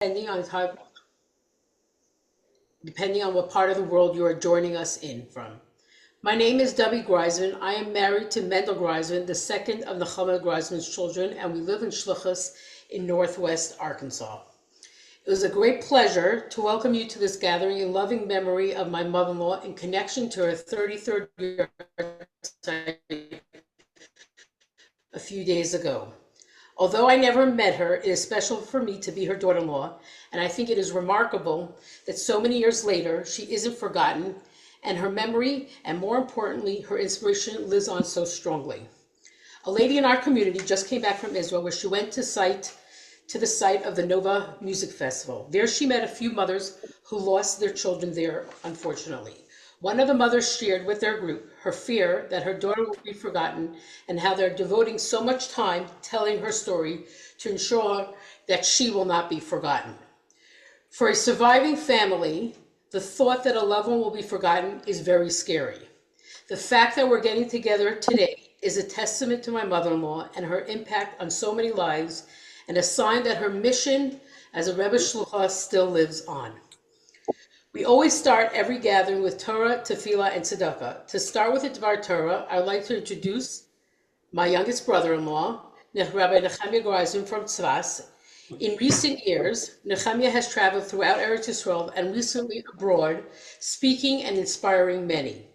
depending on what part of the world you are joining us in from. My name is Debbie Greizman. I am married to Mendel Greizman, the second of נחama Greizman's children, and we live in Shluchus in Northwest Arkansas. It was a great pleasure to welcome you to this gathering in loving memory of my mother-in-law in connection to her 33rd year a few days ago. Although I never met her, it is special for me to be her daughter-in-law, and I think it is remarkable that so many years later, she isn't forgotten, and her memory, and more importantly, her inspiration lives on so strongly. A lady in our community just came back from Israel, where she went to the site of the Nova Music Festival. There she met a few mothers who lost their children there, unfortunately. One of the mothers shared with their group her fear that her daughter will be forgotten and how they're devoting so much time telling her story to ensure that she will not be forgotten. For a surviving family, the thought that a loved one will be forgotten is very scary. The fact that we're getting together today is a testament to my mother-in-law and her impact on so many lives, and a sign that her mission as a Rebbe Shlucha still lives on. We always start every gathering with Torah, Tefillah, and Tzedakah. To start with the Dvar Torah, I would like to introduce my youngest brother-in-law, Rabbi נחama Greizman from Tzvas. In recent years, נחama has traveled throughout Eretz Yisrael and recently abroad, speaking and inspiring many.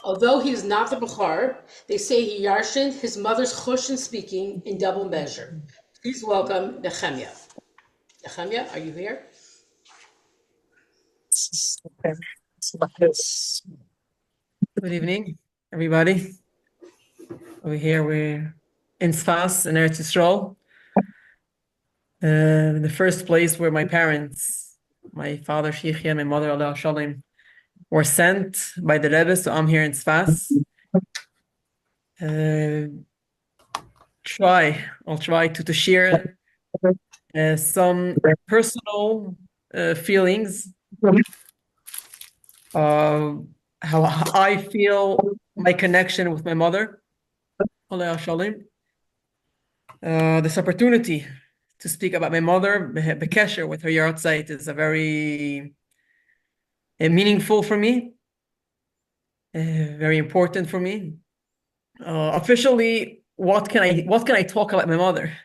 Although he is not the Bukhar, they say he yarshened his mother's chush in speaking in double measure. Please welcome נחama. נחama, are you here? Good evening, everybody. Over here, we're in Sfas, in Eretz Yisrael. The first place where my parents, my father Shechia, my mother Allah Shalom, were sent by the Rebbe, so I'm here in Sfas. I'll try to share some personal feelings, how I feel my connection with my mother, Allah Shalom. This opportunity to speak about my mother, Bekesher, with her Yaarzeit, is a very meaningful for me, very important for me. Officially, what can I talk about my mother?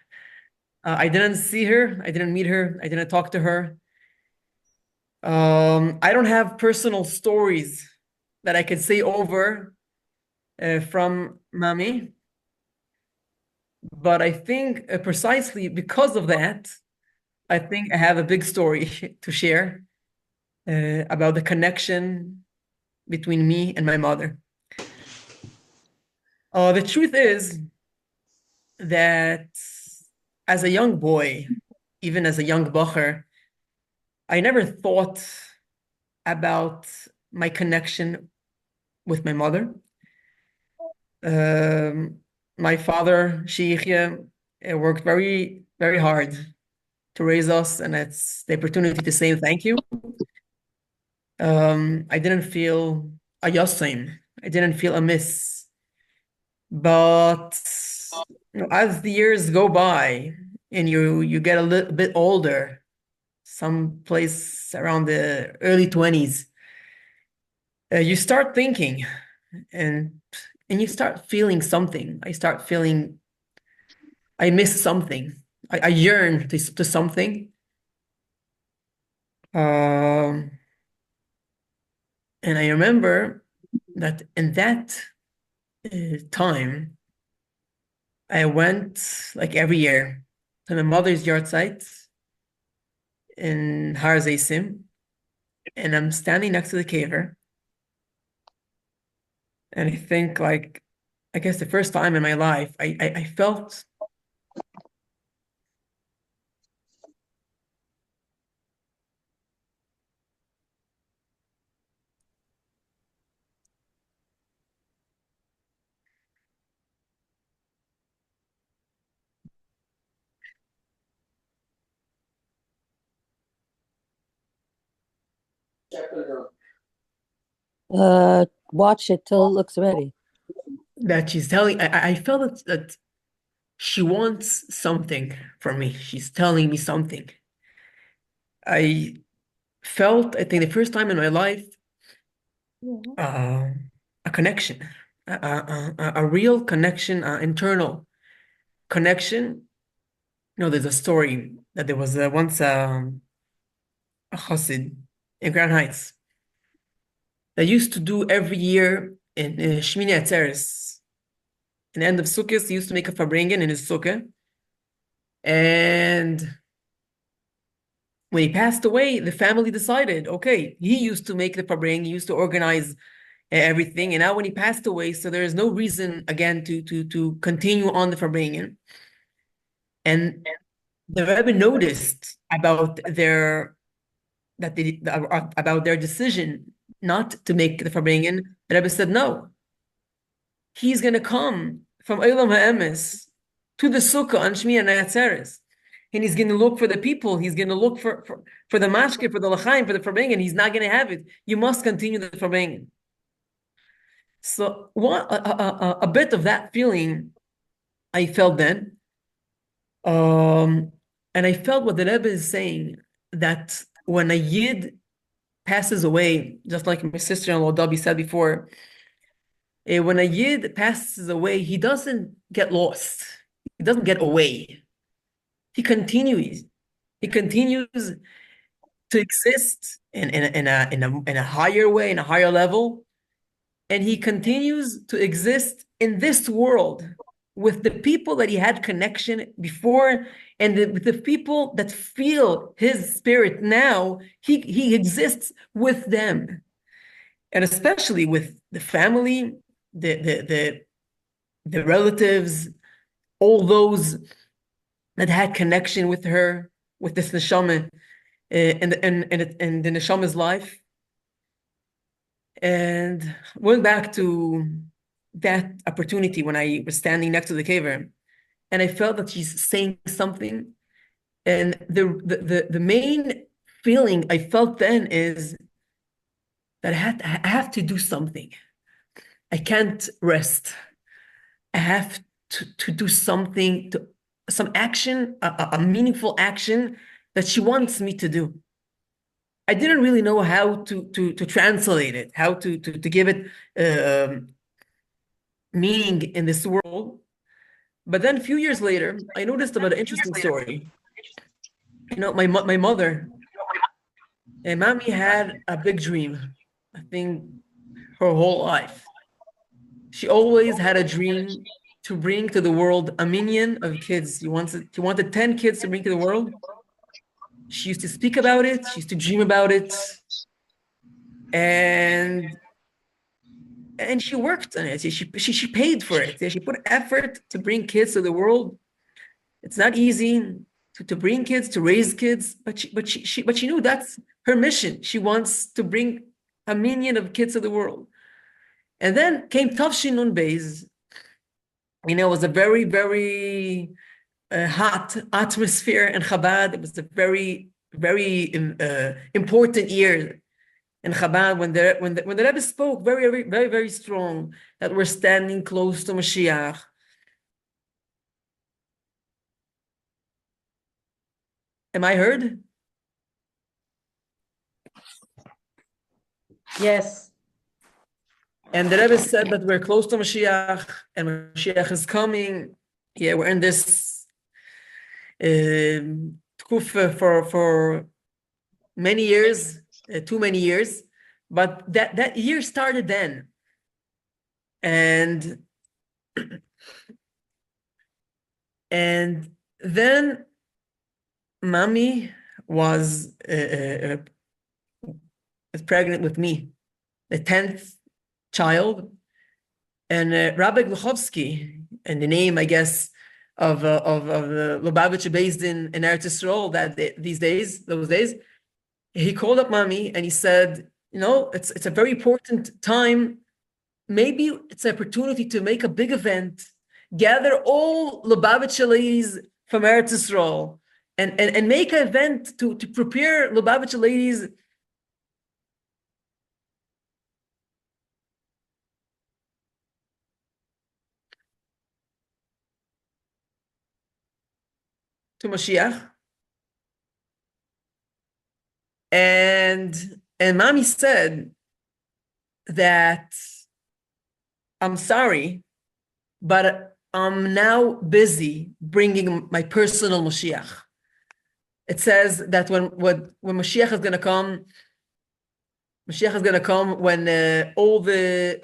I didn't see her, I didn't meet her, I didn't talk to her. I don't have personal stories that I could say over from Mami. But I think precisely because of that, I think I have a big story to share about the connection between me and my mother. The truth is that as a young boy, even as a young bacher, I never thought about my connection with my mother. My father, Sheikhya, worked very, very hard to raise us, and it's the opportunity to say thank you. I didn't feel a yosim. I didn't feel a miss. But as the years go by and you get a little bit older, someplace around the early 20s, you start thinking and you start feeling something. I start feeling I miss something. I yearn to something. And I remember that in that time, I went like every year to my mother's Yaarzeit in Har Zeisim, and I'm standing next to the caver. And I think, like, I guess the first time in my life, I felt watch it till it looks ready. that she's telling, I felt that she wants something from me. She's telling me something. I felt, I think the first time in my life, a connection, a real connection, internal connection. There's a story that there was once a chassid in Grand Heights that used to do every year in Shmini Atzeres. In the end of Sukkot, he used to make a farbrengen in his sukkah. And when he passed away, the family decided, okay, he used to make the farbrengen, he used to organize everything. And now when he passed away, so there is no reason again to continue on the farbrengen. And the Rebbe noticed about their decision not to make the farbrengen. The Rebbe said, no, he's going to come from Olam HaEmes to the Sukkah on Shmini Atzeres. And he's going to look for the people. He's going to look for the mashke, for the l'chaim, for the farbrengen. He's not going to have it. You must continue the farbrengen. So a bit of that feeling I felt then. And I felt what the Rebbe is saying, that when a Yid passes away, just like my sister-in-law Dabi said before, when a Yid passes away, he doesn't get lost. He doesn't get away. He continues. He continues to exist in a higher way, in a higher level, and he continues to exist in this world with the people that he had connection before, and with the people that feel his spirit now. He exists with them, and especially with the family, the relatives, all those that had connection with her, with this neshama, and the neshama's life. And going back to that opportunity when I was standing next to the caver, and I felt that she's saying something, and the main feeling I felt then is that I have to do something. I can't rest. I have to do something, some action, a meaningful action that she wants me to do. I didn't really know how to translate it, how to give it meaning in this world. But then a few years later, I noticed about an interesting story. My mother, and mommy had a big dream, I think her whole life. She always had a dream to bring to the world a minion of kids. She wanted 10 kids to bring to the world. She used to speak about it. She used to dream about it. And she worked on it. She paid for it. She put effort to bring kids to the world. It's not easy to bring kids, to raise kids, but she knew that's her mission. She wants to bring a minion of kids to the world. And then came Tafshin Nun Beis. It was a very, very hot atmosphere in Chabad. It was a very, very important year in Chabad when the Rebbe spoke very, very, very, very strong that we're standing close to Mashiach. Am I heard? Yes. And the Rebbe said that we're close to Mashiach, and Mashiach is coming. Yeah, we're in this tkufa for many years, too many years, but that year started then. And then mommy was pregnant with me, the 10th child, and Rabbi Gluchovsky, and the name, I guess, of the Lubavitcher based in Eretz Yisrael those days, he called up mommy and he said, it's a very important time. Maybe it's an opportunity to make a big event, gather all Lubavitcher ladies from Eretz Yisrael, and make an event to prepare Lubavitcher ladies to Mashiach. And mommy said that I'm sorry, but I'm now busy bringing my personal Mashiach. It says that when Mashiach is going to come, Mashiach is going to come when all the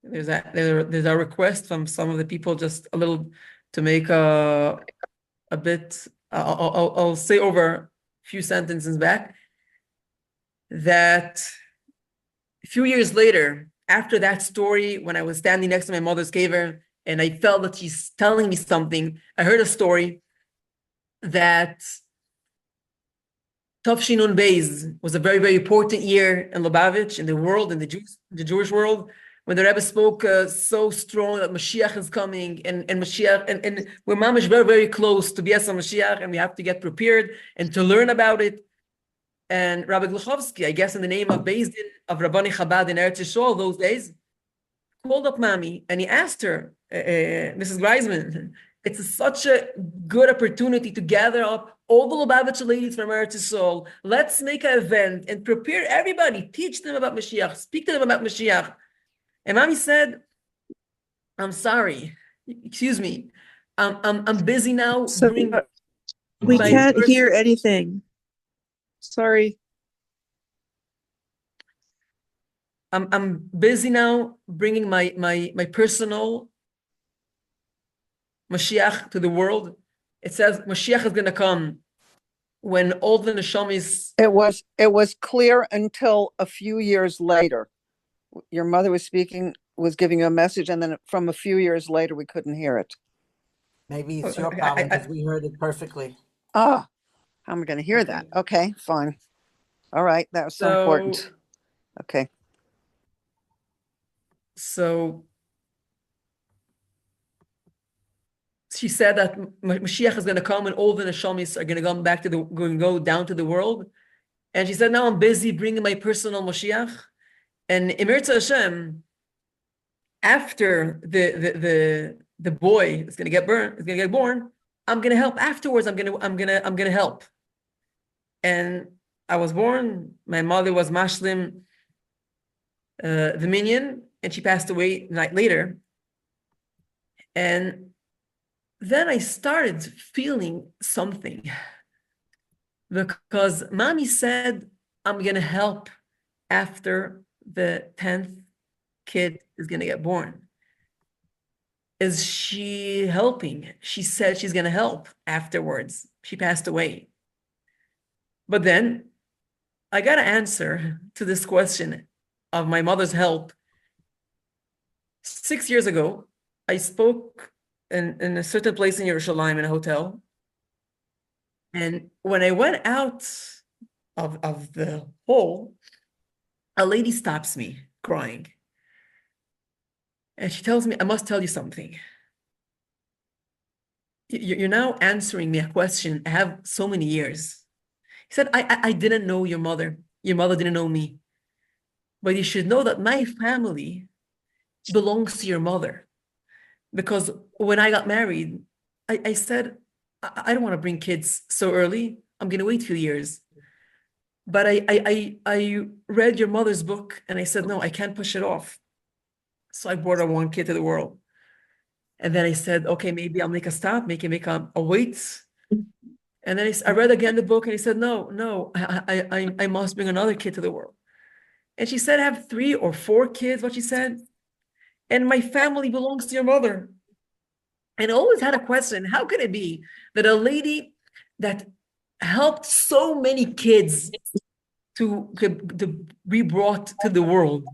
there's a request from some of the people just a little to make a bit. I'll say over a few sentences back that a few years later, after that story, when I was standing next to my mother's kever and I felt that she's telling me something, I heard a story that Tavshinun Beis was a very, very important year in Lubavitch, in the world, in the Jewish world, when the Rebbe spoke so strong that Mashiach is coming, and Mashiach, and we're mamish very, very close to Bias Mashiach, and we have to get prepared and to learn about it. And Rabbi Gluchovsky, I guess in the name of Beis Din of Rabbani Chabad in Eretz Yisrael those days, called up Mami and he asked her, Mrs. Greizman, it's such a good opportunity to gather up all the Lubavitcher ladies from Eretz Yisrael. Let's make an event and prepare everybody, teach them about Mashiach, speak to them about Mashiach. And Mami said, I'm sorry, excuse me, I'm busy now. So we can't hear anything. Sorry. I'm busy now bringing my personal Mashiach to the world. It says Mashiach is going to come when all the neshamis. It was clear until a few years later. Your mother was giving you a message, and then from a few years later, we couldn't hear it. Maybe it's your problem because we heard it perfectly. Ah, how am I going to hear that? Okay, fine. All right, that was so important. Okay. So she said that Mashiach is going to come and all the neshamis are going to go down to the world. And she said, now I'm busy bringing my personal Mashiach. And Emir Hashem, after the boy is going to get born, I'm going to help. Afterwards, I'm going to help. And I was born. My mother was Mashlim, the minion, and she passed away a night later. And then I started feeling something because Mommy said, I'm going to help after the 10th kid is going to get born. Is she helping? She said she's going to help afterwards. She passed away. But then I got an answer to this question of my mother's help. 6 years ago, I spoke in a certain place in Yerushalayim in a hotel. And when I went out of the hall, a lady stops me crying. And she tells me, I must tell you something. You're now answering me a question I have so many years. He said, I didn't know your mother. Your mother didn't know me. But you should know that my family belongs to your mother. Because when I got married, I said, I don't want to bring kids so early. I'm going to wait a few years. But I read your mother's book and I said, no, I can't push it off. So I brought her one kid to the world. And then I said, okay, maybe I'll make a stop, make a wait. And then I read again the book and he said, no, I must bring another kid to the world. And she said, I have 3 or 4 kids, what she said. And my family belongs to your mother. And I always had a question, how could it be that a lady that helped so many kids to be brought to the world,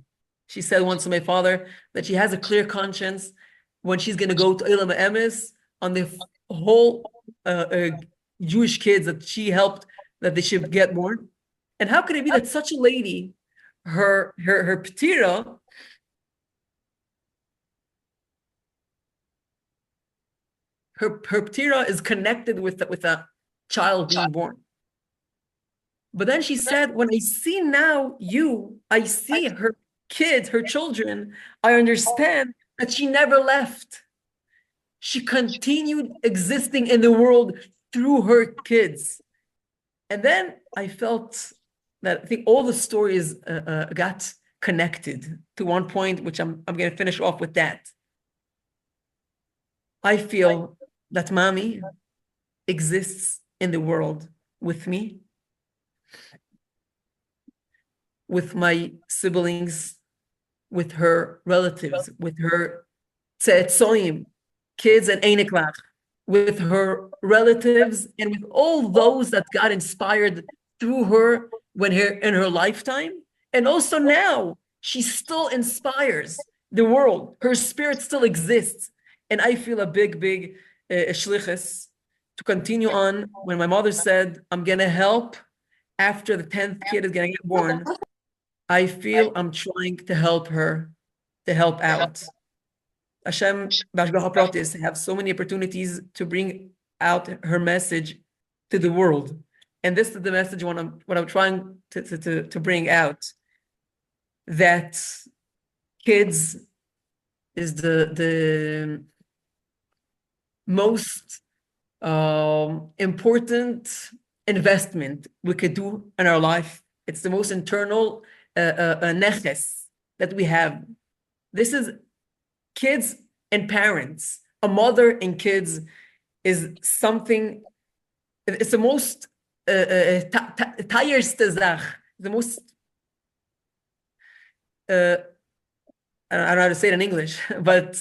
she said once to my father that she has a clear conscience when she's going to go to Ilam Emes on the whole Jewish kids that she helped that they should get born. And how could it be that such a lady, her ptira, her ptira is connected with a child being born. But then she said, when I see now I see her kids, her children, I understand that she never left. she continued existing in the world through her kids. And then I felt that I think all the stories got connected to one point, which I'm going to finish off with that. I feel that mommy exists in the world with me, with my siblings, with her relatives, with her tzetzoim, kids and einiklach, with her relatives, and with all those that got inspired through her in her lifetime. And also now, she still inspires the world. Her spirit still exists. And I feel a big shlichus to continue on. When my mother said, I'm going to help after the 10th kid is going to get born, I feel I'm trying to help her, to help out. Hashem, Bashgacha Pratis, have so many opportunities to bring out her message to the world. And this is the message what I'm trying to bring out. That kids is the most important investment we could do in our life. It's the most internal neches that we have. This is kids and parents. A mother and kids is something, it's the most tierste Zach, the most, I don't know how to say it in English, but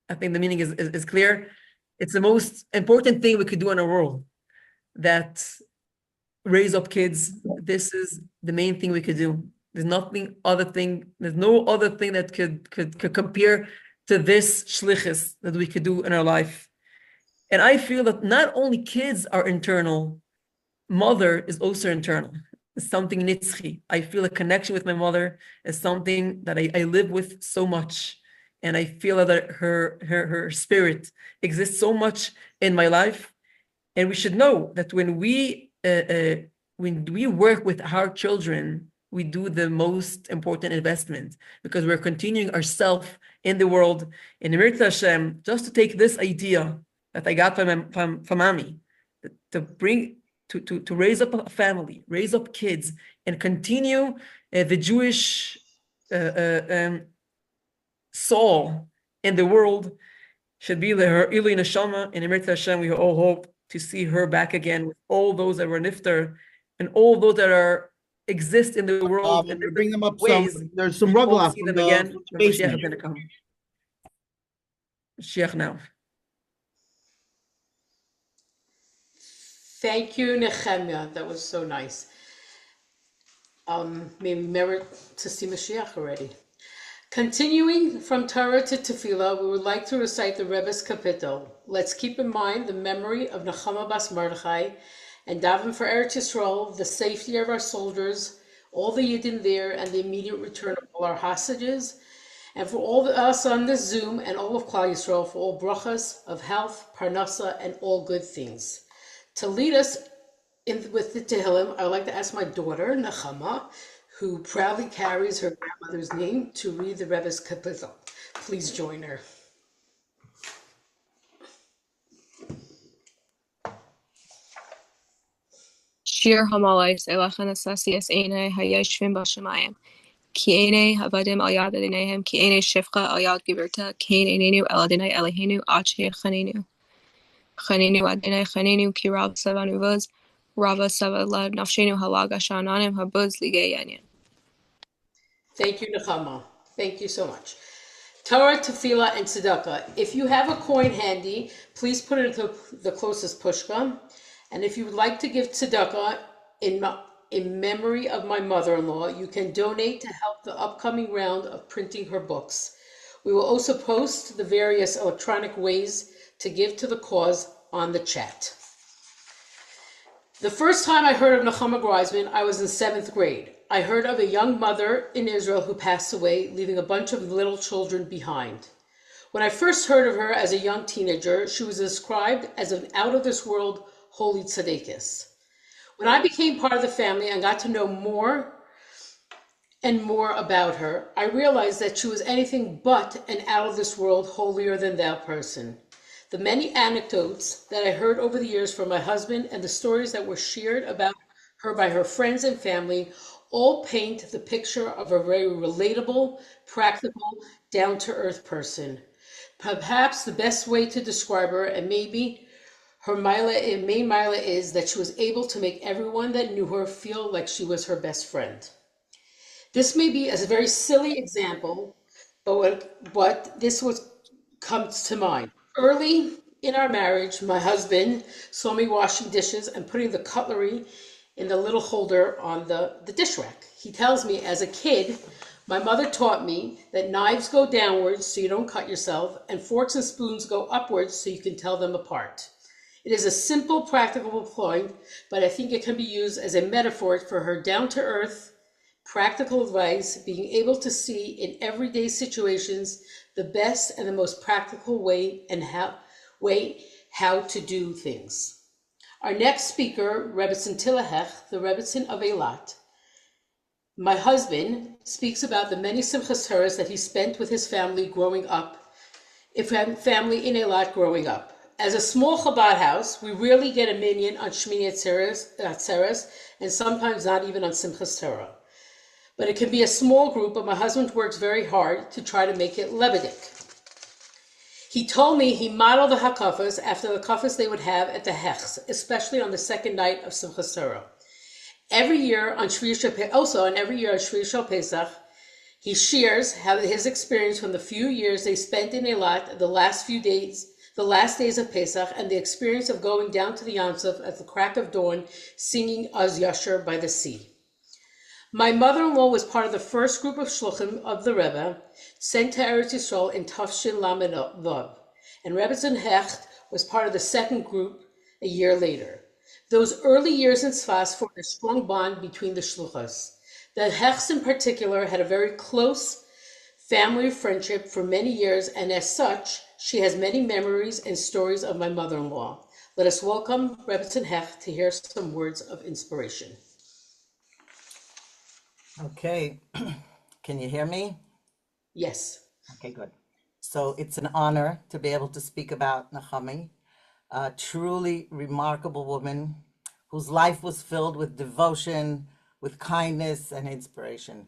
I think the meaning is clear. It's the most important thing we could do in our world, that raise up kids. This is the main thing we could do. There's no other thing that could compare to this shlichus that we could do in our life. And I feel that not only kids are internal, mother is also internal. It's something nitzchi. I feel a connection with my mother is something that I live with so much. And I feel that her spirit exists so much in my life. And we should know that when we work with our children, we do the most important investment, because we're continuing ourselves in the world. And Emir Hashem, just to take this idea that I got from Mami, to raise up a family, raise up kids, and continue the Jewish soul in the world, should be her Ili Neshama. And Emir Hashem, we all hope to see her back again with all those that were niftar and all those that exist in the world. And bring them up ways. There's some We'll rugla see from them the again. basement. Mashiach is going to come. Mashiach now. Thank you, Nehemiah. That was so nice. Maybe merit to see Mashiach already. Continuing from Torah to Tefillah, we would like to recite the Rebbe's Kapitel. Let's keep in mind the memory of נחama Bas Mordechai and daven for Eretz Yisrael, the safety of our soldiers, all the Yidden there, and the immediate return of all our hostages, and for all of us on this Zoom and all of Klal Yisrael, for all brachas of health, parnasa, and all good things. To lead us with the Tehillim, I would like to ask my daughter, נחama, who proudly carries her grandmother's name, to read the Rebbe's Kapitel. Please join her. Shir Hamalais Elachan Asasias Ene Hayashvim Bashamayim. Kiene Havadim al Yad Adinehem, Kiene Shifcha al Yad Giberta, Kane Enenu Eladine Elihenu, Ache Chanenu. Chanenu Adine Chanenu, Kirab Savanuvaz, Rava Savala, Nafshenu Halaga Shananim, Habuz Ligayanyan. Thank you, נחama. Thank you so much. Torah, Tefillah, and Tzedakah. If you have a coin handy, please put it into the closest pushka. And if you would like to give tzedakah in memory of my mother-in-law, you can donate to help the upcoming round of printing her books. We will also post the various electronic ways to give to the cause on the chat. The first time I heard of נחama Greizman, I was in 7th grade. I heard of a young mother in Israel who passed away, leaving a bunch of little children behind. When I first heard of her as a young teenager, she was described as an out-of-this-world holy tzaddikus. When I became part of the family and got to know more and more about her, I realized that she was anything but an out-of-this-world holier-than-thou person. The many anecdotes that I heard over the years from my husband and the stories that were shared about her by her friends and family all paint the picture of a very relatable, practical, down-to-earth person. Perhaps the best way to describe her, and maybe her main mila, is that she was able to make everyone that knew her feel like she was her best friend. This may be a very silly example, but this was comes to mind. Early in our marriage, my husband saw me washing dishes and putting the cutlery in the little holder on the dish rack. He tells me, as a kid, my mother taught me that knives go downwards so you don't cut yourself, and forks and spoons go upwards so you can tell them apart. It is a simple, practical point, but I think it can be used as a metaphor for her down-to-earth, practical advice, being able to see in everyday situations the best and the most practical way how to do things. Our next speaker, Rebbetzin Tilahech, the Rebbetzin of Eilat. My husband speaks about the many Simchas Torahs that he spent with his family growing up, family in Eilat growing up. As a small Chabad house, we rarely get a minyan on Shmini Atzeres, and sometimes not even on Simchas Torah. But it can be a small group, but my husband works very hard to try to make it Lebedik. He told me he modeled the hakafas after the hakafas they would have at the Hechs, especially on the second night of Simchas Torah. Every year on Shvi Shal Pesach, he shares how his experience from the few years they spent in Eilat, the last days of Pesach, and the experience of going down to the Yamsuf at the crack of dawn, singing Az Yasher by the sea. My mother-in-law was part of the first group of shluchim of the Rebbe sent to Eretz Yisrael in Tafshin Lamed Vav, and Rebbetzin Hecht was part of the second group a year later. Those early years in Tzfas formed a strong bond between the shluchas. The Hechts in particular had a very close family friendship for many years, and as such, she has many memories and stories of my mother-in-law. Let us welcome Rebbetzin Hecht to hear some words of inspiration. Okay, can you hear me? Yes. Okay, good. So it's an honor to be able to speak about נחama, a truly remarkable woman whose life was filled with devotion, with kindness and inspiration.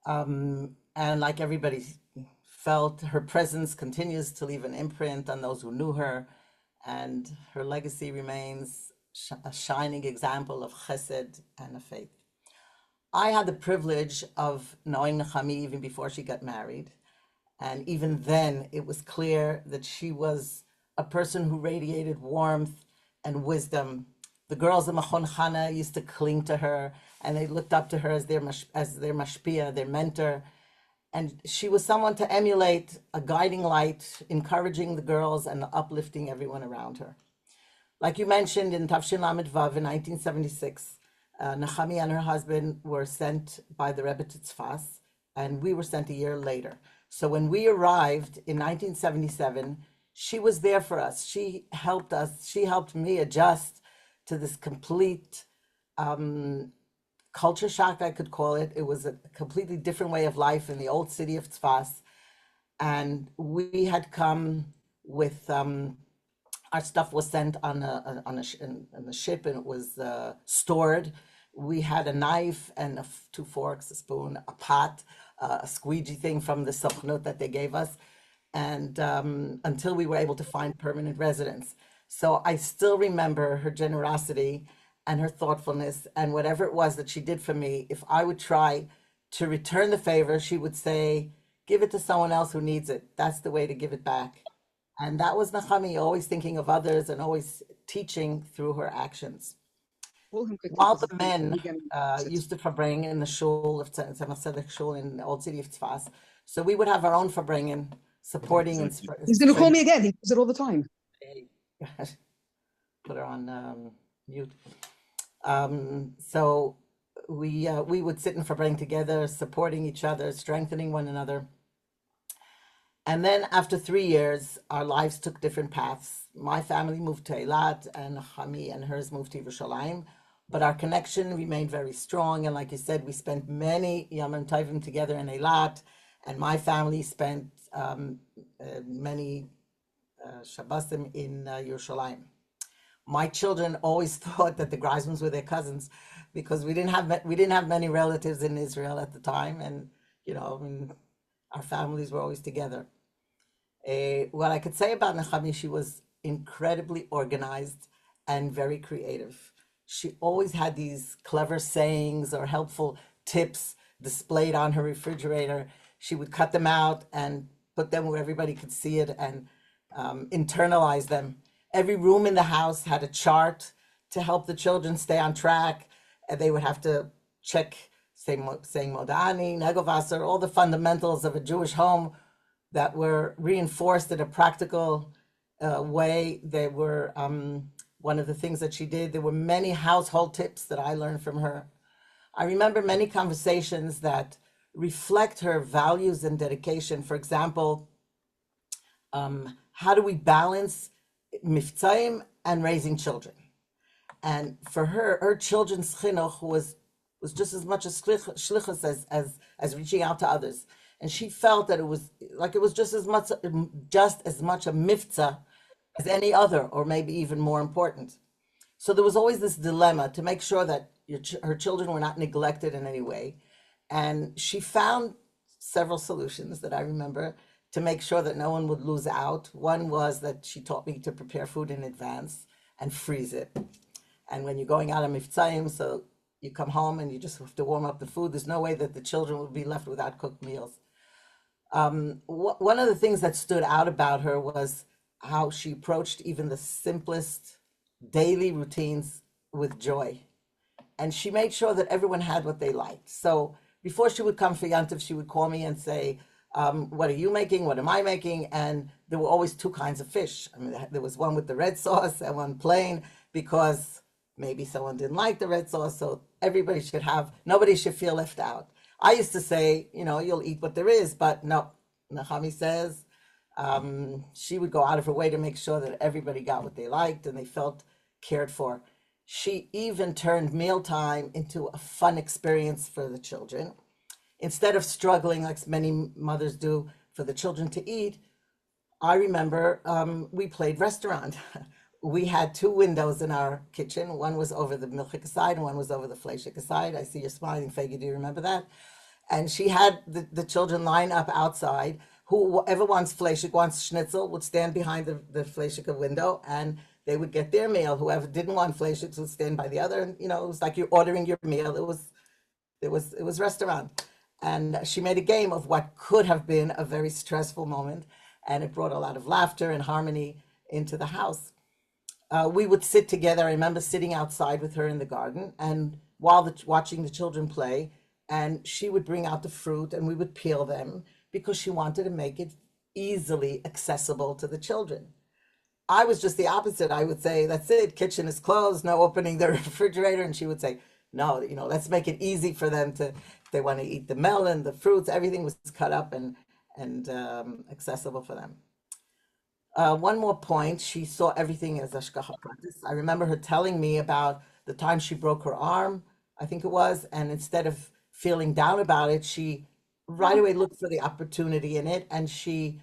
And like everybody felt, her presence continues to leave an imprint on those who knew her, and her legacy remains a shining example of chesed and of faith. I had the privilege of knowing נחama even before she got married. And even then, it was clear that she was a person who radiated warmth and wisdom. The girls in Machon Chana used to cling to her, and they looked up to her as their mashpia, their mentor. And she was someone to emulate, a guiding light, encouraging the girls and uplifting everyone around her. Like you mentioned, in Tafshin Lamed Vav in 1976, נחama and her husband were sent by the Rebbe to Tzfas, and we were sent a year later. So when we arrived in 1977, she was there for us. She helped us. She helped me adjust to this complete culture shock, I could call it. It was a completely different way of life in the old city of Tzfas. And we had come with, our stuff was sent on a ship, and it was stored. We had a knife and 2 forks, a spoon, a pot, a squeegee thing from the Sochnut that they gave us, and until we were able to find permanent residence. So I still remember her generosity and her thoughtfulness, and whatever it was that she did for me, if I would try to return the favor, she would say, give it to someone else who needs it. That's the way to give it back. And that was נחama, always thinking of others and always teaching through her actions. While the men used to farbrengen in the shul of Tzemach Tzedek shul in the old city of Tzfas, so we would have our own farbrengen, supporting and he's going to call me again. He does it all the time. Put her on mute. So we would sit in farbrengen together, supporting each other, strengthening one another. And then after 3 years, our lives took different paths. My family moved to Eilat, and נחama and hers moved to Yerushalayim. But our connection remained very strong. And like you said, we spent many Yom Tovim together in Eilat. And my family spent many Shabbosim in Yerushalayim. My children always thought that the Greizmans were their cousins because we didn't have many relatives in Israel at the time, and I mean, our families were always together. What I could say about נחama, she was incredibly organized and very creative. She always had these clever sayings or helpful tips displayed on her refrigerator. She would cut them out and put them where everybody could see it and internalize them. Every room in the house had a chart to help the children stay on track. And they would have to check saying Modani, Negovasser, all the fundamentals of a Jewish home that were reinforced in a practical way. They were one of the things that she did. There were many household tips that I learned from her. I remember many conversations that reflect her values and dedication. For example, how do we balance miftzayim and raising children? And for her, her children's chinuch was just as much a shlichus as reaching out to others. And she felt that it was just as much a mitzvah as any other, or maybe even more important. So there was always this dilemma to make sure that her children were not neglected in any way. And she found several solutions that I remember to make sure that no one would lose out. One was that she taught me to prepare food in advance and freeze it. And when you're going out on miftzayim, so you come home and you just have to warm up the food, there's no way that the children would be left without cooked meals. One of the things that stood out about her was how she approached even the simplest daily routines with joy. And she made sure that everyone had what they liked. So before she would come for Yantiv, she would call me and say, what are you making? What am I making? And there were always two kinds of fish. I mean, there was one with the red sauce and one plain, because maybe someone didn't like the red sauce. So everybody should have, nobody should feel left out. I used to say, you'll eat what there is, but no, נחama says she would go out of her way to make sure that everybody got what they liked and they felt cared for. She even turned mealtime into a fun experience for the children. Instead of struggling like many mothers do for the children to eat, I remember we played restaurant. We had two windows in our kitchen. One was over the milchik side and one was over the fleishik side. I see you're smiling, Fegi, do you remember that? And she had the children line up outside. Whoever wants fleishik, wants schnitzel, would stand behind the fleishik window and they would get their meal. Whoever didn't want fleishik would stand by the other. And, it was like you're ordering your meal. It was restaurant. And she made a game of what could have been a very stressful moment. And it brought a lot of laughter and harmony into the house. We would sit together. I remember sitting outside with her in the garden and while watching the children play, and she would bring out the fruit and we would peel them because she wanted to make it easily accessible to the children. I was just the opposite. I would say, that's it, kitchen is closed, no opening the refrigerator. And she would say, no, let's make it easy for them to, if they want to eat the melon, the fruits, everything was cut up and accessible for them. One more point, she saw everything as hashgacha practice. I remember her telling me about the time she broke her arm, I think it was, and instead of feeling down about it, she right away looked for the opportunity in it, and she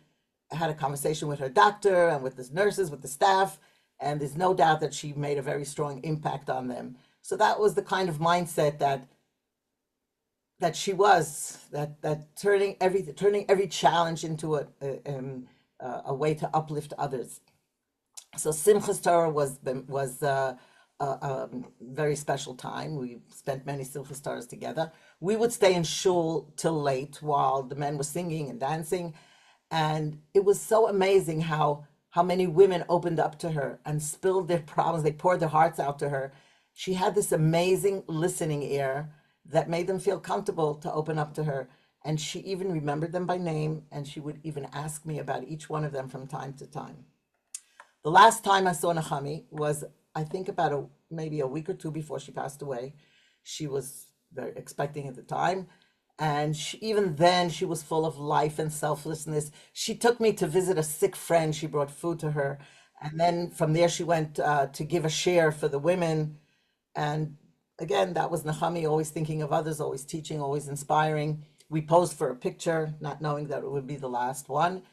had a conversation with her doctor and with the nurses, with the staff, and there's no doubt that she made a very strong impact on them. So that was the kind of mindset that she was, that turning every challenge into a way to uplift others. So Simchas Torah was a very special time. We spent many Simchas Torahs together. We would stay in shul till late while the men were singing and dancing. And it was so amazing how many women opened up to her and spilled their problems. They poured their hearts out to her. She had this amazing listening ear that made them feel comfortable to open up to her. And she even remembered them by name, and she would even ask me about each one of them from time to time. The last time I saw נחama was, I think, about maybe a week or two before she passed away. She was very expecting at the time. And even then, she was full of life and selflessness. She took me to visit a sick friend. She brought food to her. And then from there, she went to give a share for the women. And again, that was נחama, always thinking of others, always teaching, always inspiring. We posed for a picture, not knowing that it would be the last one.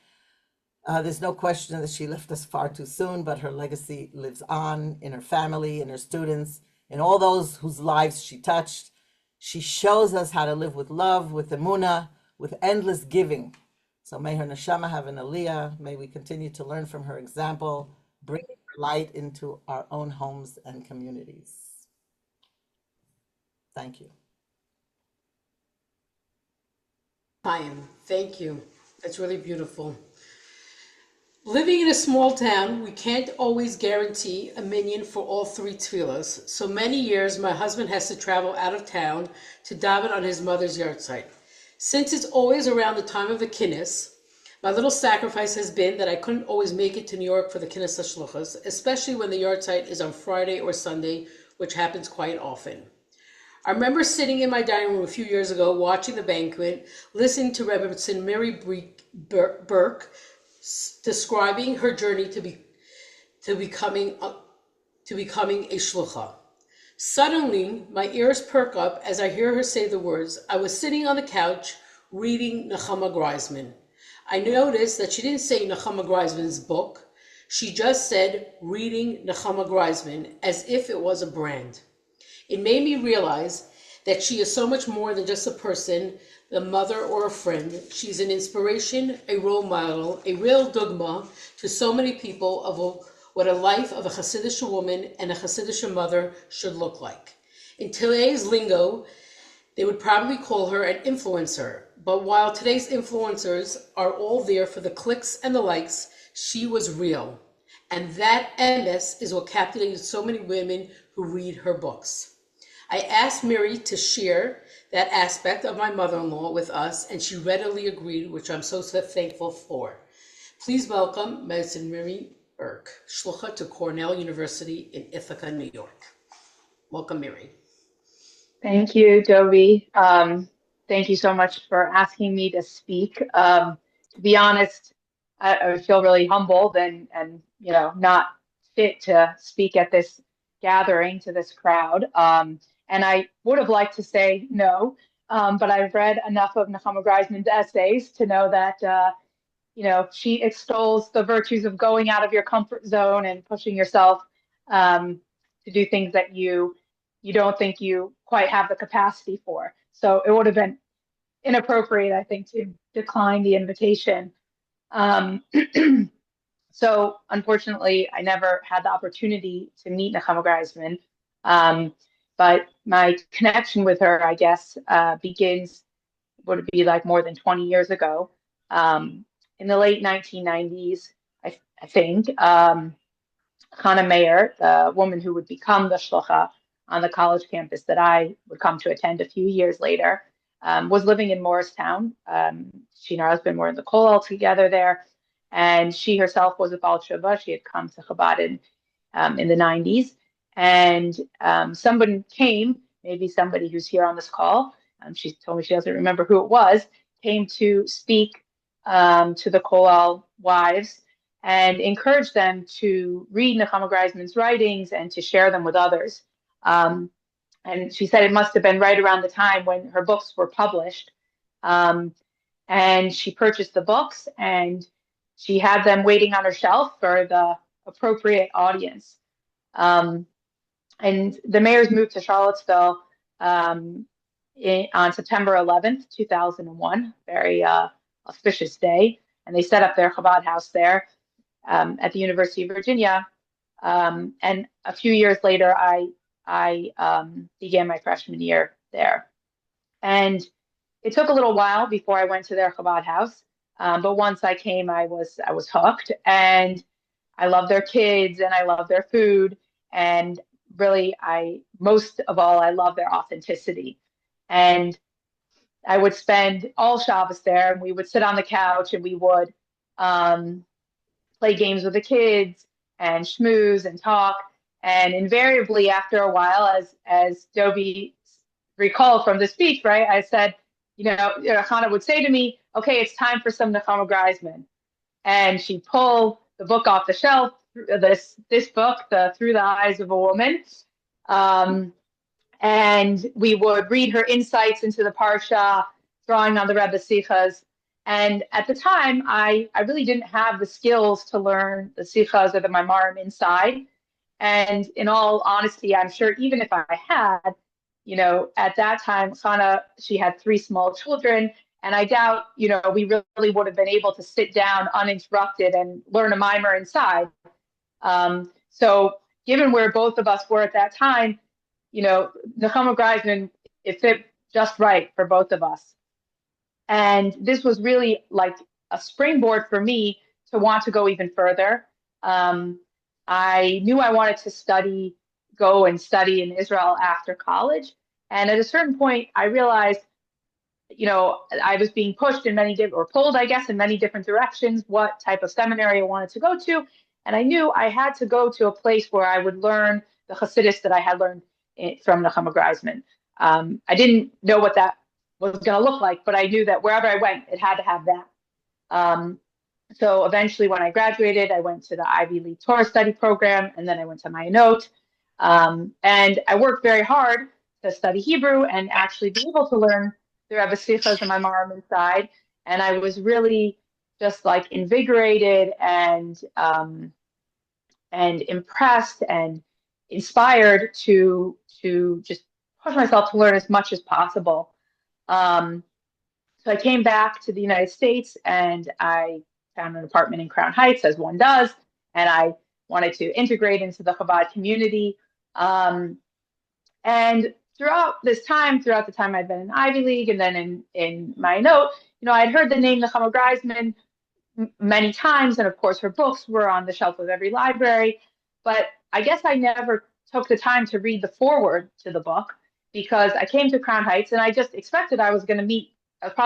There's no question that she left us far too soon, but her legacy lives on in her family, in her students, in all those whose lives she touched. She shows us how to live with love, with emunah, with endless giving. So may her neshama have an aliyah. May we continue to learn from her example, bringing her light into our own homes and communities. Thank you. Chaim, thank you. That's really beautiful. Living in a small town, we can't always guarantee a minyan for all three tefillas. So many years, my husband has to travel out of town to daven on his mother's yahrzeit. Since it's always around the time of the kinnis, my little sacrifice has been that I couldn't always make it to New York for the kinnis hashluchas, especially when the yahrzeit is on Friday or Sunday, which happens quite often. I remember sitting in my dining room a few years ago, watching the banquet, listening to Rebbe Mary Burke describing her journey to becoming a shlucha. Suddenly, my ears perk up as I hear her say the words. I was sitting on the couch reading נחמה Greizman. I noticed that she didn't say נחמה Greizman's book. She just said reading נחמה Greizman as if it was a brand. It made me realize that she is so much more than just a person, a mother or a friend. She's an inspiration, a role model, a real dogma to so many people of what a life of a Hasidic woman and a Hasidic mother should look like. In today's lingo, they would probably call her an influencer. But while today's influencers are all there for the clicks and the likes, she was real. And that MS is what captivated so many women who read her books. I asked Miri to share that aspect of my mother-in-law with us, and she readily agreed, which I'm so thankful for. Please welcome Medicine Miri Burke, Shlucha to Cornell University in Ithaca, New York. Welcome, Miri. Thank you, Dovie. Thank you so much for asking me to speak. To be honest, I feel really humbled and not fit to speak at this gathering to this crowd. And I would have liked to say no, but I've read enough of נחama Greizman's essays to know that she extols the virtues of going out of your comfort zone and pushing yourself to do things that you don't think you quite have the capacity for. So it would have been inappropriate, I think, to decline the invitation. So unfortunately, I never had the opportunity to meet נחama Greizman. But my connection with her, I guess, begins, would be like more than 20 years ago. In the late 1990s, I think, Chana Meir, the woman who would become the shlucha on the college campus that I would come to attend a few years later, was living in Morristown. She and her husband were in the kollel together there, and she herself was a Baal Tshuva. She had come to Chabad in the 90s, and somebody came, maybe somebody who's here on this call, she told me she doesn't remember who it was, came to speak to the kollel wives and encourage them to read נחama Greizman's writings and to share them with others. And she said it must have been right around the time when her books were published. And she purchased the books and she had them waiting on her shelf for the appropriate audience. And the Mayors moved to Charlottesville on September 11th, 2001, very auspicious day. And they set up their Chabad house there at the University of Virginia. And a few years later, I began my freshman year there. And it took a little while before I went to their Chabad house. But once I came, I was hooked, and I love their kids and I love their food. And really, most of all, I love their authenticity. And I would spend all Shabbos there, and we would sit on the couch and we would play games with the kids and schmooze and talk. And invariably, after a while, as Dovie recalled from the speech, right, I said, Hannah would say to me, okay, it's time for some נחama Greizman. And she'd pull the book off the shelf, this book, Through the Eyes of a Woman. And we would read her insights into the Parsha, drawing on the Rebbe Sichas. And at the time, I really didn't have the skills to learn the sichas or the maimarim inside. And in all honesty, I'm sure even if I had, at that time, Sana, she had 3 small children, and I doubt, we really would have been able to sit down uninterrupted and learn a mimer inside. So given where both of us were at that time, נחama Greisman, it fit just right for both of us. And this was really like a springboard for me to want to go even further. I knew I wanted to go and study in Israel after college. And at a certain point, I realized, I was being pushed in or pulled, I guess, in many different directions, what type of seminary I wanted to go to. And I knew I had to go to a place where I would learn the Hasidus that I had learned from נחama Greisman. I didn't know what that was going to look like, but I knew that wherever I went, it had to have that. So eventually, when I graduated, I went to the Ivy League Torah study program, and then I went to Mayanot. And I worked very hard to study Hebrew and actually be able to learn the Rebbe Sichas and Maimarim inside. And I was really just like invigorated and impressed and inspired to just push myself to learn as much as possible. So I came back to the United States and I found an apartment in Crown Heights, as one does, and I wanted to integrate into the Chabad community. And throughout the time I'd been in Ivy League and then in Mayanot, I'd heard the name נחama Greisman many times, and of course her books were on the shelf of every library, but I guess I never took the time to read the foreword to the book because I came to Crown Heights and I just expected I was probably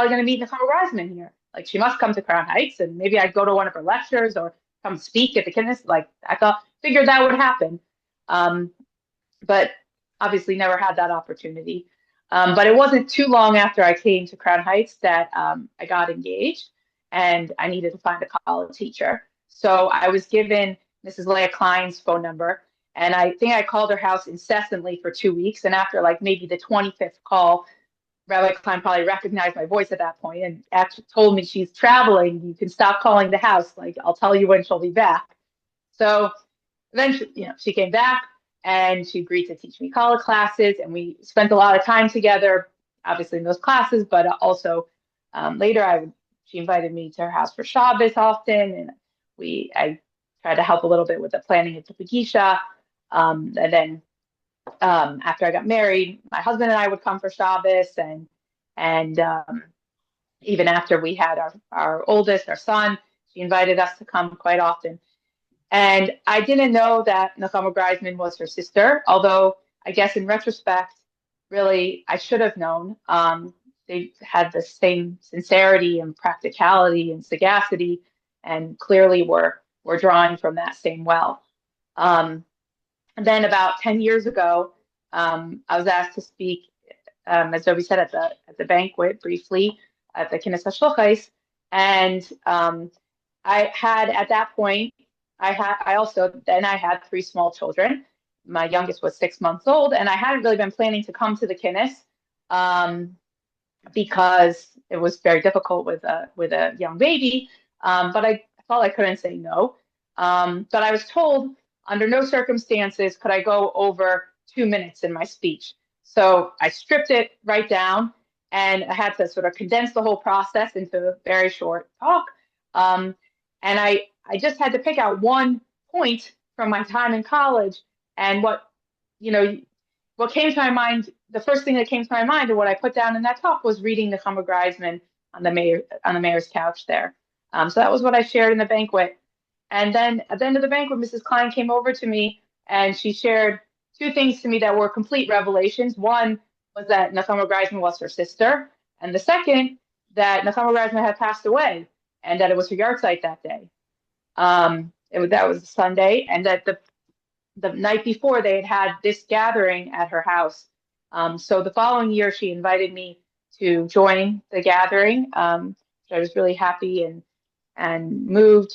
going to meet נחama Greisman here. Like, she must come to Crown Heights and maybe I'd go to one of her lectures or come speak at the Kiddush. Like, figured that would happen. But obviously never had that opportunity. But it wasn't too long after I came to Crown Heights that I got engaged and I needed to find a college teacher. So I was given Mrs. Leah Klein's phone number, and I think I called her house incessantly for 2 weeks. And after like maybe the 25th call, Rabbi Klein probably recognized my voice at that point and actually told me, she's traveling. You can stop calling the house. Like, I'll tell you when she'll be back. So eventually, she came back and she agreed to teach me college classes. And we spent a lot of time together, obviously in those classes, but also later she invited me to her house for Shabbos often. And I tried to help a little bit with the planning of the Pagisha. And then after I got married, my husband and I would come for Shabbos, and even after we had our oldest, our son, she invited us to come quite often. And I didn't know that נחama Greisman was her sister, although I guess in retrospect, really, I should have known. They had the same sincerity and practicality and sagacity, and clearly were drawing from that same well. And then about 10 years ago, I was asked to speak, as Zoe said, at the banquet briefly at the Knesset Shlochais. And I had, at that point, I had 3 small children. My youngest was 6 months old, and I hadn't really been planning to come to the Knesset because it was very difficult with a young baby. But I felt I couldn't say no. But I was told under no circumstances could I go over 2 minutes in my speech. So I stripped it right down, and I had to sort of condense the whole process into a very short talk. And I just had to pick out one point from my time in college, and what came to my mind, the first thing that came to my mind and what I put down in that talk was reading נחama Greisman on the mayor's couch there. So that was what I shared in the banquet. And then at the end of the banquet, Mrs. Klein came over to me and she shared 2 things to me that were complete revelations. One was that נחama Greisman was her sister, and the second, that נחama Greisman had passed away and that it was her yahrzeit that day. That was a Sunday, and that the night before they had this gathering at her house. So the following year, she invited me to join the gathering, which I was really happy and moved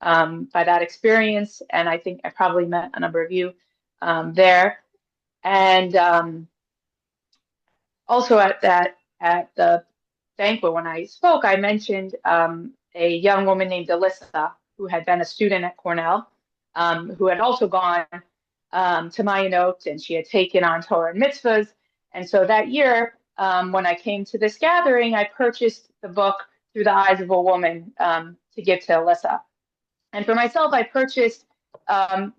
by that experience. And I think I probably met a number of you there. And also at the banquet, when I spoke, I mentioned a young woman named Alyssa, who had been a student at Cornell, who had also gone to Mayanot, and she had taken on Torah and mitzvahs. And so that year, when I came to this gathering, I purchased the book Through the Eyes of a Woman to give to Alyssa. And for myself, I purchased the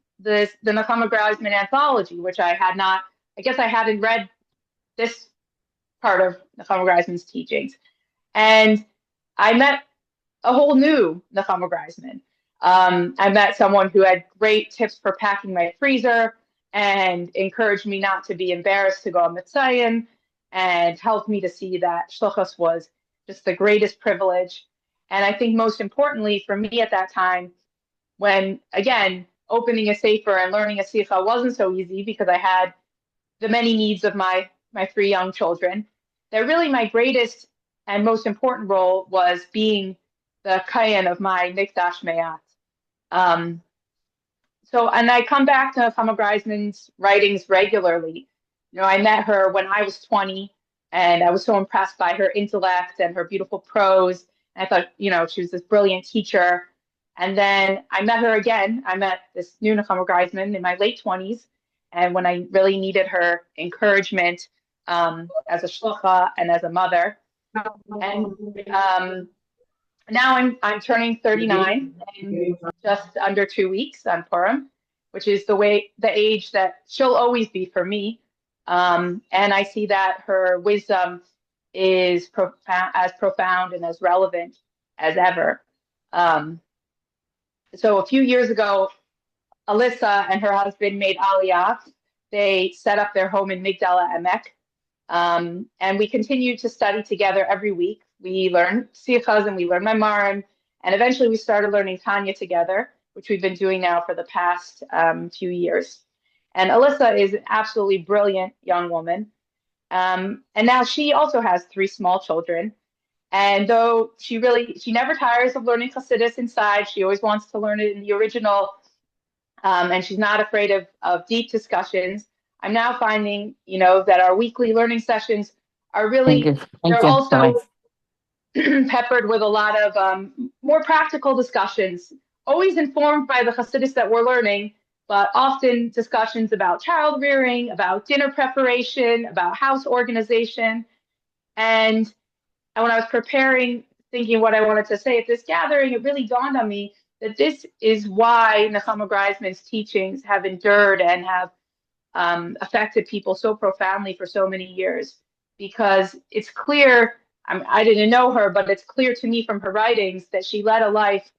נחמה Greizman anthology, which I hadn't read this part of נחama Greizman's teachings. And I met a whole new נחama Greizman. I met someone who had great tips for packing my freezer and encouraged me not to be embarrassed to go on Mitzrayim, and helped me to see that shluchos was just the greatest privilege. And I think most importantly for me at that time, when, again, opening a sefer and learning a sikha wasn't so easy because I had the many needs of my 3 young children, that really my greatest and most important role was being the kayan of my mikdash me'at. And I come back to נחama Greizman's writings regularly. I met her when I was 20, and I was so impressed by her intellect and her beautiful prose. And I thought, she was this brilliant teacher. And then I met her again. I met this new נחama Greizman in my late 20s, and when I really needed her encouragement as a shlucha and as a mother. And now I'm turning 39 in just under 2 weeks on Purim, which is the age that she'll always be for me. And I see that her wisdom is as profound and as relevant as ever. So a few years ago, Alyssa and her husband made Aliyah. They set up their home in Migdal Emek. And we continued to study together every week. We learned sichas and we learned Maimarim, and eventually we started learning Tanya together, which we've been doing now for the past few years. And Alyssa is an absolutely brilliant young woman. And now she also has 3 small children. And though she never tires of learning Chassidus inside, she always wants to learn it in the original, and she's not afraid of deep discussions. I'm now finding, that our weekly learning sessions are really, they're also peppered with a lot of more practical discussions, always informed by the Chassidus that we're learning, but often discussions about child rearing, about dinner preparation, about house organization. And when I was preparing, thinking what I wanted to say at this gathering, it really dawned on me that this is why נחama Greizman's teachings have endured and have affected people so profoundly for so many years. Because it's clear, I didn't know her, but it's clear to me from her writings that she led a life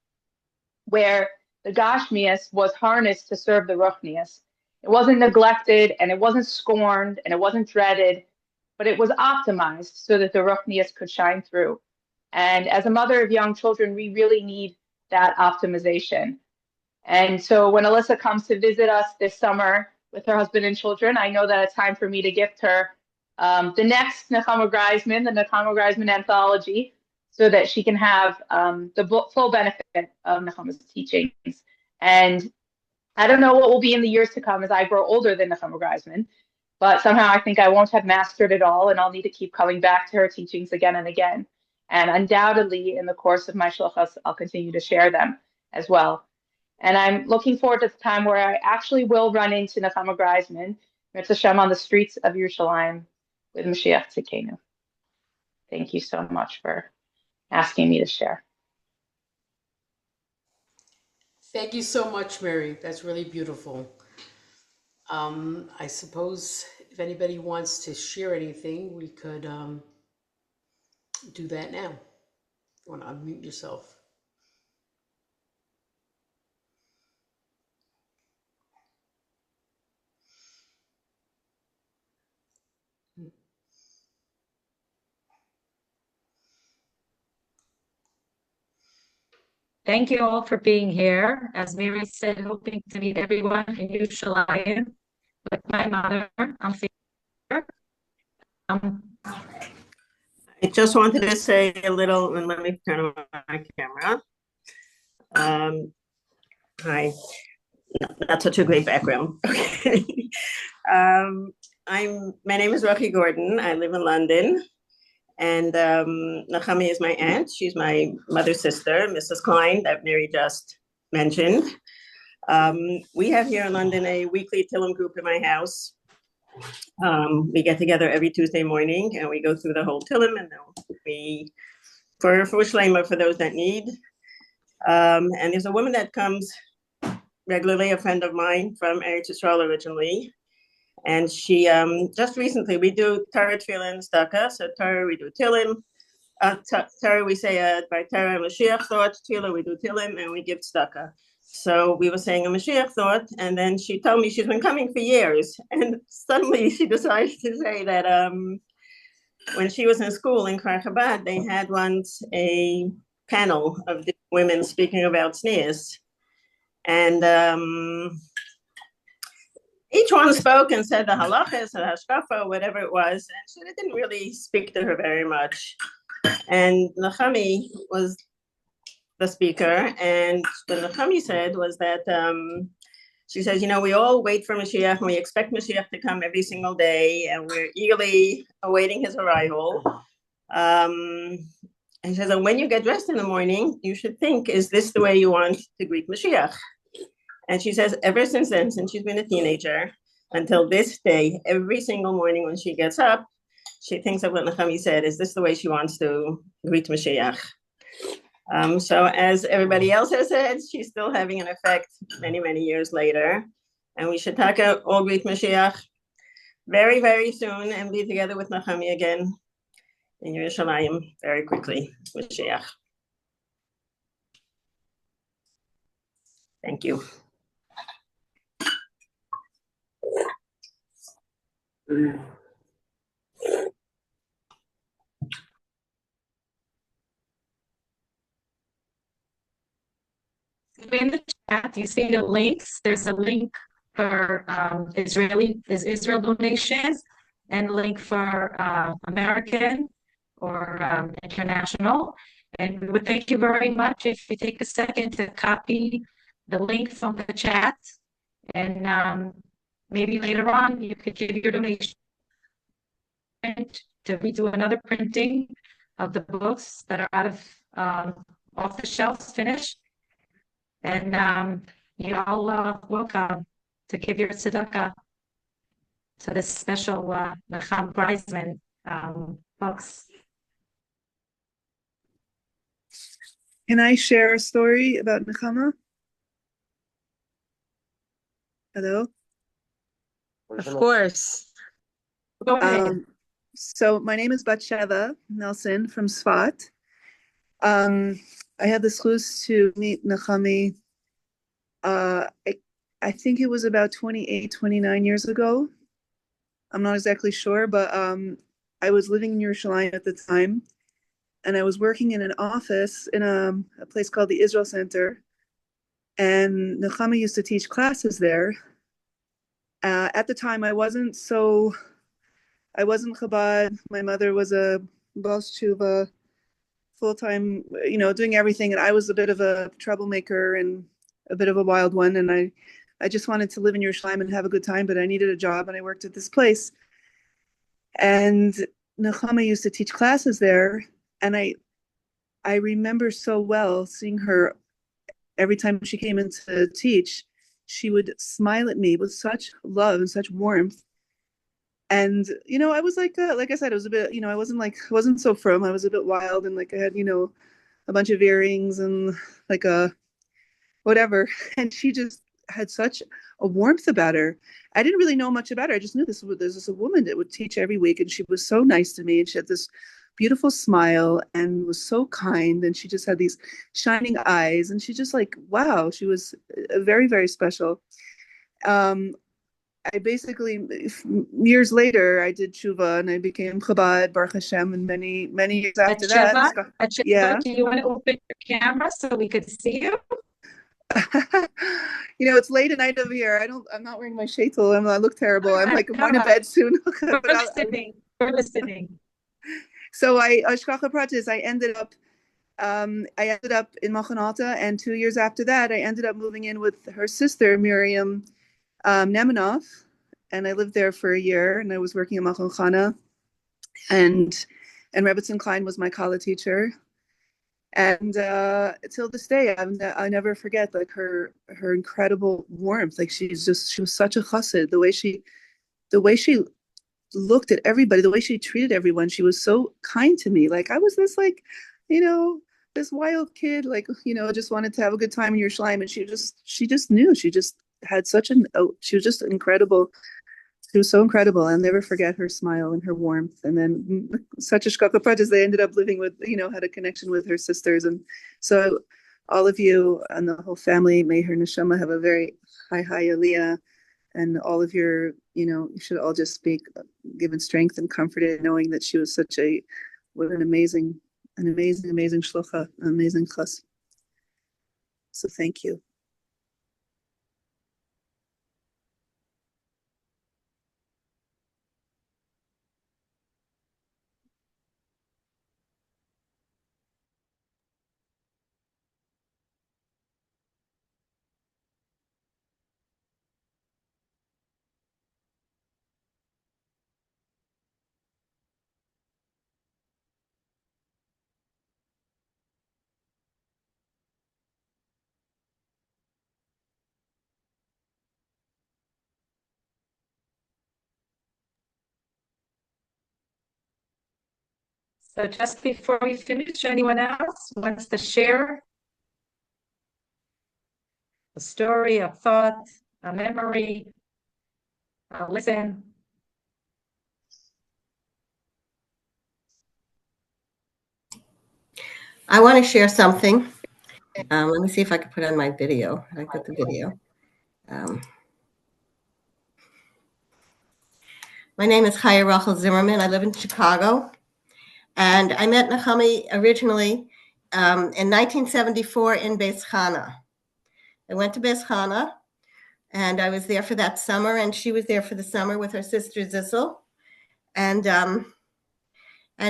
where the Gashmias was harnessed to serve the Ruchnias. It wasn't neglected, and it wasn't scorned, and it wasn't dreaded, but it was optimized so that the Ruchnias could shine through. And as a mother of young children, we really need that optimization. And so when Alyssa comes to visit us this summer with her husband and children, I know that it's time for me to gift her the next נחama Greizman, the נחama Greizman anthology, so that she can have the full benefit of Nechama's teachings. And I don't know what will be in the years to come as I grow older than נחama Greizman, but somehow I think I won't have mastered it all, and I'll need to keep coming back to her teachings again and again. And undoubtedly, in the course of my shluchas, I'll continue to share them as well. And I'm looking forward to the time where I actually will run into נחama Greizman, Mitzvah Shem, on the streets of Yerushalayim with Mashiach Tzidkenu. Thank you so much for asking me to share. Thank you so much, Mary. That's really beautiful. I suppose if anybody wants to share anything, we could do that now. You want to unmute yourself? Thank you all for being here. As Mary said, hoping to meet everyone in Yerushalayim with my mother. I'm here. I just wanted to say a little, and let me turn on my camera. Hi, not such a great background. Okay. My name is Rocky Gordon. I live in London, And נחמה is my aunt. She's my mother's sister, Mrs. Klein, that Mary just mentioned. We have here in London a weekly Tillim group in my house. We get together every Tuesday morning and we go through the whole Tillim, and then we for Shlema for those that need. And there's a woman that comes regularly, a friend of mine from Eretz Yisrael originally. And she just recently, we do Torah, Tefillah, Tzedakah. So Torah, we do Tillim. Torah, we say by Torah, Mashiach thought. Tefillah, we do Tillim, and we give Tzedakah. So we were saying a Mashiach thought, and then she told me she's been coming for years. And suddenly she decided to say that when she was in school in Kfar Chabad, they had once a panel of women speaking about tznius. And each one spoke and said the halachas or hashkafa, whatever it was, and she didn't really speak to her very much. And נחama was the speaker, and what נחama said was that she says, you know, we all wait for Mashiach, and we expect Mashiach to come every single day, and we're eagerly awaiting his arrival. And she says, and when you get dressed in the morning, you should think, is this the way you want to greet Mashiach? And she says, ever since then, since she's been a teenager, until this day, every single morning when she gets up, she thinks of what נחama said, is this the way she wants to greet Mashiach? So as everybody else has said, she's still having an effect many, many years later. And we should all greet Mashiach very, very soon and be together with נחama again in Yerushalayim very quickly. Mashiach. Thank you. In the chat, you see the links. There's a link for Israel donations and a link for American or international. And we would thank you very much if you take a second to copy the link from the chat. And maybe later on you could give your donation to redo another printing of the books that are out of off the shelves finished. And you're all welcome to give your tzedakah to this special נחama Greisman books. Can I share a story about נחama? Hello? Of course. Go ahead. So my name is Batsheva Nelson from Sfat. I had the zchus to meet נחama, I think it was about 28, 29 years ago. I'm not exactly sure, but I was living in Yerushalayim at the time, and I was working in an office in a place called the Israel Center, and נחama used to teach classes there. At the time, I wasn't Chabad. My mother was a Bas Tshuva, full-time, doing everything, and I was a bit of a troublemaker and a bit of a wild one, and I just wanted to live in Yerushalayim and have a good time, but I needed a job, and I worked at this place. And נחama used to teach classes there, and I remember so well seeing her every time she came in to teach. She would smile at me with such love and such warmth. And I was like I said, it was a bit, I wasn't so firm. I was a bit wild, and I had a bunch of earrings and whatever. And she just had such a warmth about her. I didn't really know much about her. I just knew there's this woman that would teach every week, and she was so nice to me, and she had this beautiful smile and was so kind, and she just had these shining eyes, and she just wow, she was very, very special. I basically, years later, I did tshuva and I became Chabad, Baruch Hashem, and many, many years after that. Yeah. Do you want to open your camera so we could see you? It's late at night over here. I'm not wearing my sheitel. I look terrible. I'm going to bed soon. We're listening. So Ashkacha Pratis, I ended up in Machon Alta, and 2 years after that, I ended up moving in with her sister, Miriam Nemanov, and I lived there for a year, and I was working at Machon Chana. And and Rebbetzin Klein was my Kala teacher. And till this day, I never forget like her incredible warmth. Like she was such a chassid. The way she looked at everybody, the way she treated everyone, she was so kind to me. Like I was this like, this wild kid, like, just wanted to have a good time in Yerushalayim. And she just knew. She just had she was just incredible. She was so incredible. I'll never forget her smile and her warmth. And then such a shkaka pratis, they ended up living with, had a connection with her sisters. And so all of you and the whole family, may her neshama have a very high aliyah. And all of your, you should all just speak, given strength and comforted, knowing that she was what an amazing shlucha, an amazing chas. So thank you. So just before we finish, anyone else wants to share a story, a thought, a memory, listen? I want to share something. Let me see if I can put on my video. I got the video. My name is Chaya Rachel Zimmerman. I live in Chicago. And I met נחמה originally in 1974 in Beis Chana. I went to Beis Chana, and I was there for that summer, and she was there for the summer with her sister Zissel. And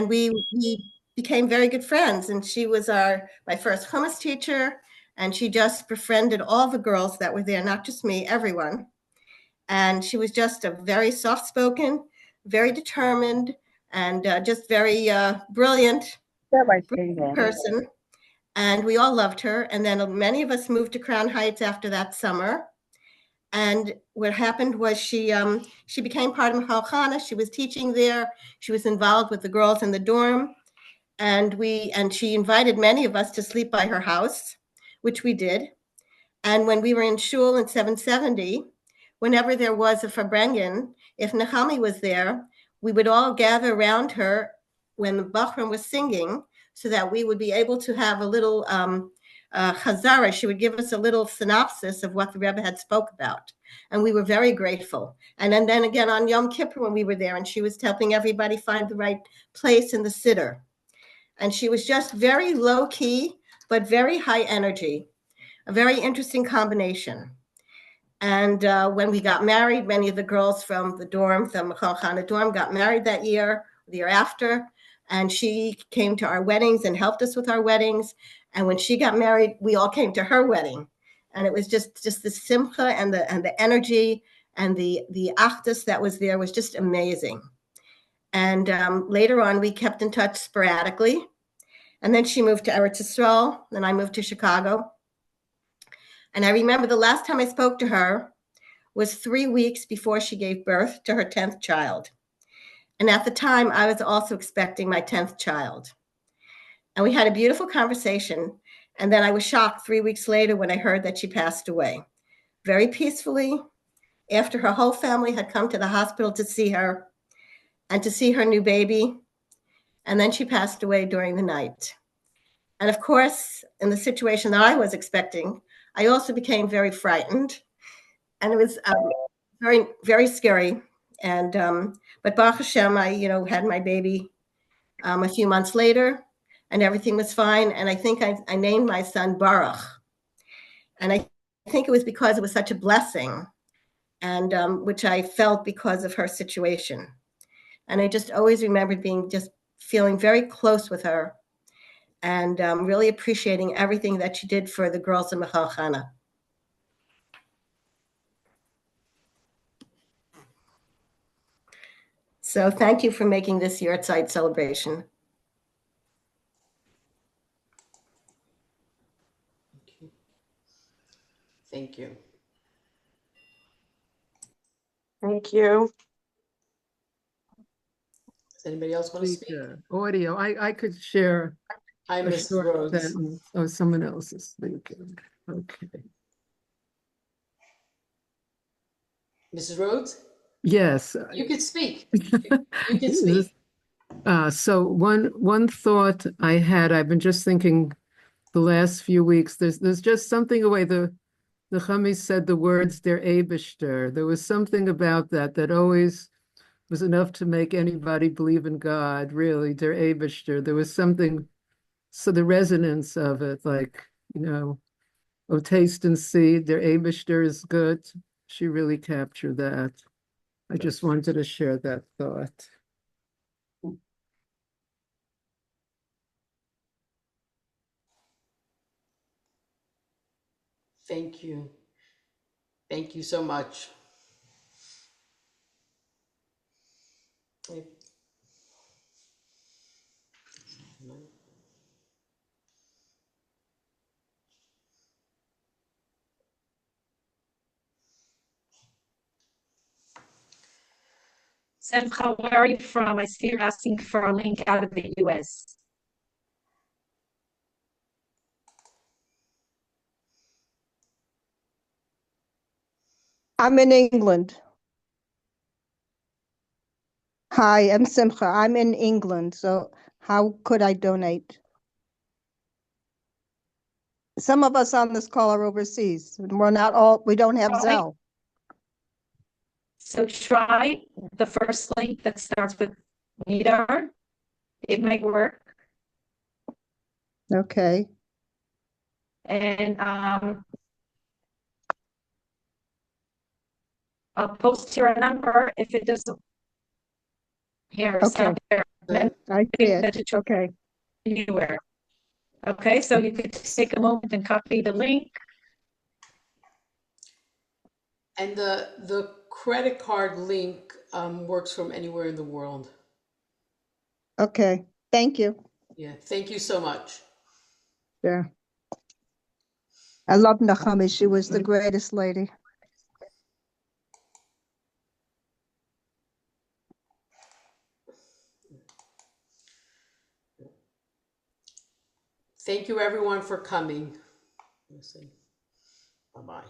we became very good friends. And she was my first hummus teacher, and she just befriended all the girls that were there, not just me, everyone. And she was just a very soft-spoken, very determined, and just very brilliant person. And we all loved her. And then many of us moved to Crown Heights after that summer. And what happened was she became part of Michal Chana. She was teaching there. She was involved with the girls in the dorm. And she invited many of us to sleep by her house, which we did. And when we were in shul in 770, whenever there was a Farbrengen, if נחמה was there, we would all gather around her when the Bachram was singing, so that we would be able to have a little chazara. She would give us a little synopsis of what the Rebbe had spoke about. And we were very grateful. And then again on Yom Kippur when we were there, and she was helping everybody find the right place in the siddur. And she was just very low key, but very high energy, a very interesting combination. And when we got married, many of the girls from the dorm, the Michal Chana dorm, got married that year, the year after. And she came to our weddings and helped us with our weddings. And when she got married, we all came to her wedding. And it was just the simcha and the energy and the achdus that was there was just amazing. And later on, we kept in touch sporadically. And then she moved to Eretz Yisrael, and I moved to Chicago. And I remember the last time I spoke to her was 3 weeks before she gave birth to her 10th child. And at the time, I was also expecting my 10th child. And we had a beautiful conversation. And then I was shocked 3 weeks later when I heard that she passed away. Very peacefully, after her whole family had come to the hospital to see her and to see her new baby. And then she passed away during the night. And of course, in the situation that I was expecting, I also became very frightened, and it was very, very scary. And but Baruch Hashem, I had my baby a few months later, and everything was fine. And I think I named my son Baruch, and I think it was because it was such a blessing, and which I felt because of her situation. And I just always remembered feeling very close with her. And really appreciating everything that she did for the girls in Michal Chana. So thank you for making this Yahrzeit celebration. Thank you. Does anybody else want to speak? Audio. I could share Hi, a Mrs. short Rhodes. sentence. Oh, someone else is speaking. Okay. Mrs. Rhodes, Yes. you can speak. You can speak. So one thought I had, I've been just thinking the last few weeks, there's just something away the Chamis said the words der Eibishter. There was something about that always was enough to make anybody believe in God, really, der Eibishter. There was something, so the resonance of it, like, oh, taste and see, der Eibishter is good. She really captured that. I just wanted to share that thought. Thank you. Thank you so much. Simcha, where are you from? I see you're asking for a link out of the US. I'm in England. Hi, I'm Simcha. I'm in England. So how could I donate? Some of us on this call are overseas. We're not all, we don't have Zelle. So try the first link that starts with Nidar. It might work. Okay. And I'll post here a number if it doesn't. Here, it's Okay. not there. Then I see it. Okay. Anywhere. Okay, so you could take a moment and copy the link. And the credit card link works from anywhere in the world. Okay. Thank you. Yeah, thank you so much. Yeah. I love נחama. She was the greatest lady. Thank you everyone for coming. Bye-bye.